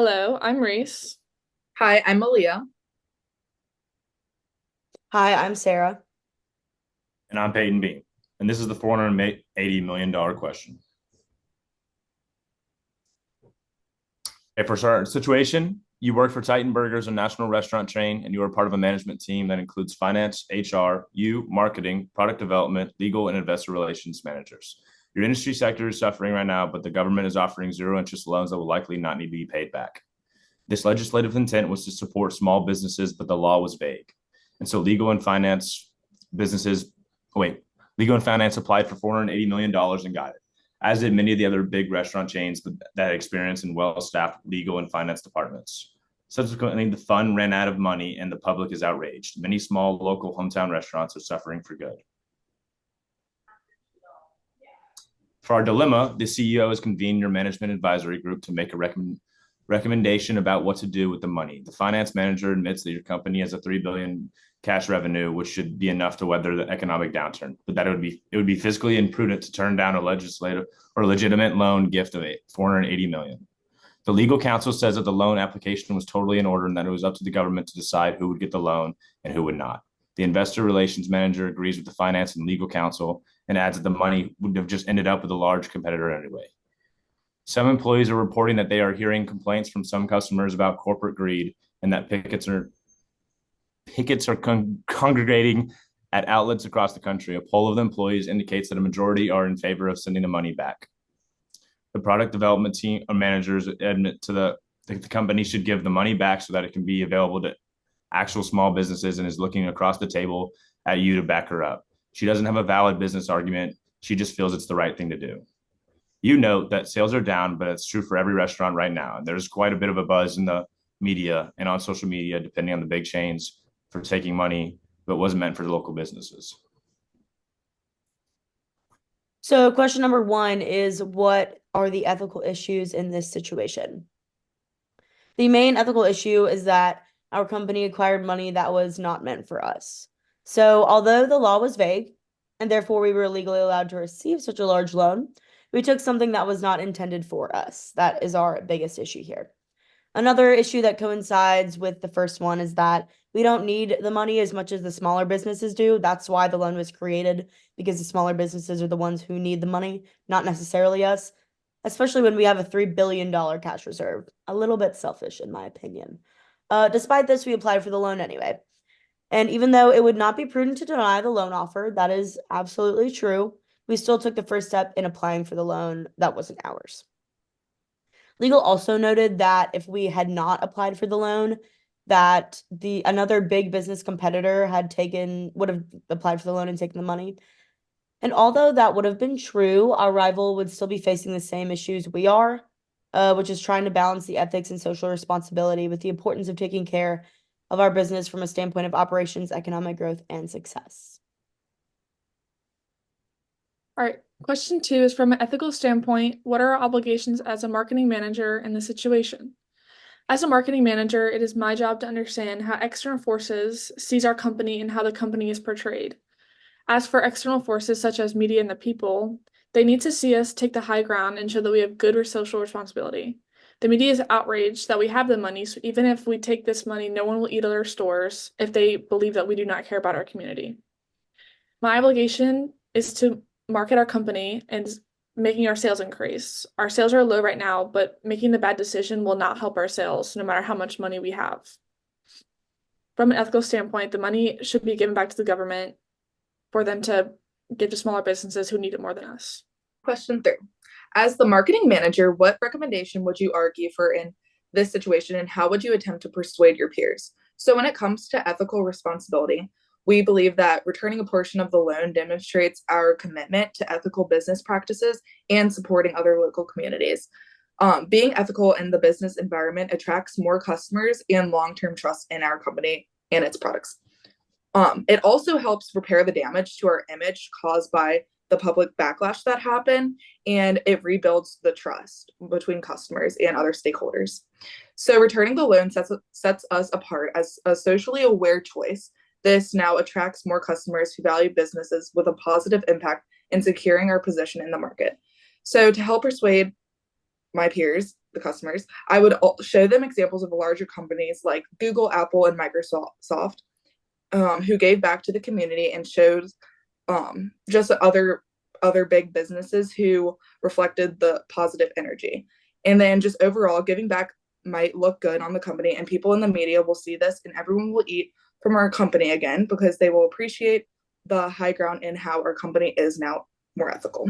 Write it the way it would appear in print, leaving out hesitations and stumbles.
Hello, I'm Reese. Hi, I'm Malia. Hi, I'm Sarah. And I'm Peyton Bean. And this is the $480 million question. Okay, for our situation, you work for Titan Burgers, a national restaurant chain, and you are part of a management team that includes finance, HR, marketing, product development, legal, and investor relations managers. Your industry sector is suffering right now, but the government is offering zero interest loans that will likely not need to be paid back. This legislative intent was to support small businesses, but the law was vague. And so businesses, wait, legal and finance applied for $480 million and got it, as did many of the other big restaurant chains that had experience in well-staffed legal and finance departments. Subsequently, the fund ran out of money and the public is outraged. Many small local hometown restaurants are suffering for good. For our dilemma, the CEO has convened your management advisory group to make a recommendation about what to do with the money. The finance manager admits that your company has a $3 billion cash revenue, which should be enough to weather the economic downturn, but that it would be fiscally imprudent to turn down a legislative or legitimate loan gift of $480 million. The legal counsel says that the loan application was totally in order and that it was up to the government to decide who would get the loan and who would not. The investor relations manager agrees with the finance and legal counsel and adds that the money would have just ended up with a large competitor anyway. Some employees are reporting that they are hearing complaints from some customers about corporate greed and that pickets are congregating at outlets across the country. A poll of the employees indicates that a majority are in favor of sending the money back. The product development team or managers admit to the company should give the money back so that it can be available to actual small businesses and is looking across the table at you to back her up. She doesn't have a valid business argument. She just feels it's the right thing to do. You note that sales are down, but it's true for every restaurant right now. And there's quite a bit of a buzz in the media and on social media, depending on the big chains, for taking money that wasn't meant for the local businesses. So, question number one is, what are the ethical issues in this situation? The main ethical issue is that our company acquired money that was not meant for us. So, although the law was vague, and therefore we were legally allowed to receive such a large loan, we took something that was not intended for us. That is our biggest issue here. Another issue that coincides with the first one is that we don't need the money as much as the smaller businesses do. That's why the loan was created, because the smaller businesses are the ones who need the money, not necessarily us, especially when we have a $3 billion cash reserve. A little bit selfish, in my opinion. Despite this, we applied for the loan anyway. And even though it would not be prudent to deny the loan offer, that is absolutely true, we still took the first step in applying for the loan that wasn't ours. Legal also noted that if we had not applied for the loan, that another big business competitor would have applied for the loan and taken the money. And although that would have been true, our rival would still be facing the same issues we are, which is trying to balance the ethics and social responsibility with the importance of taking care of our business from a standpoint of operations, economic growth, and success. All right, question two is from an ethical standpoint, what are our obligations as a marketing manager in this situation? As a marketing manager, it is my job to understand how external forces sees our company and how the company is portrayed. As for external forces such as media and the people, they need to see us take the high ground and show that we have good social responsibility. The media is outraged that we have the money, so even if we take this money, no one will eat at our stores if they believe that we do not care about our community. My obligation is to market our company and making our sales increase. Our sales are low right now, but making the bad decision will not help our sales, no matter how much money we have. From an ethical standpoint, the money should be given back to the government for them to give to smaller businesses who need it more than us. Question three. As the marketing manager, what recommendation would you argue for in this situation, and how would you attempt to persuade your peers? So when it comes to ethical responsibility, we believe that returning a portion of the loan demonstrates our commitment to ethical business practices and supporting other local communities. Being ethical in the business environment attracts more customers and long-term trust in our company and its products. It also helps repair the damage to our image caused by the public backlash that happened, and it rebuilds the trust between customers and other stakeholders. So returning the loan sets us apart as a socially aware choice. This now attracts more customers who value businesses with a positive impact in securing our position in the market. So to help persuade my peers, the customers, I would show them examples of larger companies like Google, Apple, and Microsoft, who gave back to the community and showed just other big businesses who reflected the positive energy. And then just overall, giving back might look good on the company, and people in the media will see this, and everyone will eat from our company again because they will appreciate the high ground in how our company is now more ethical.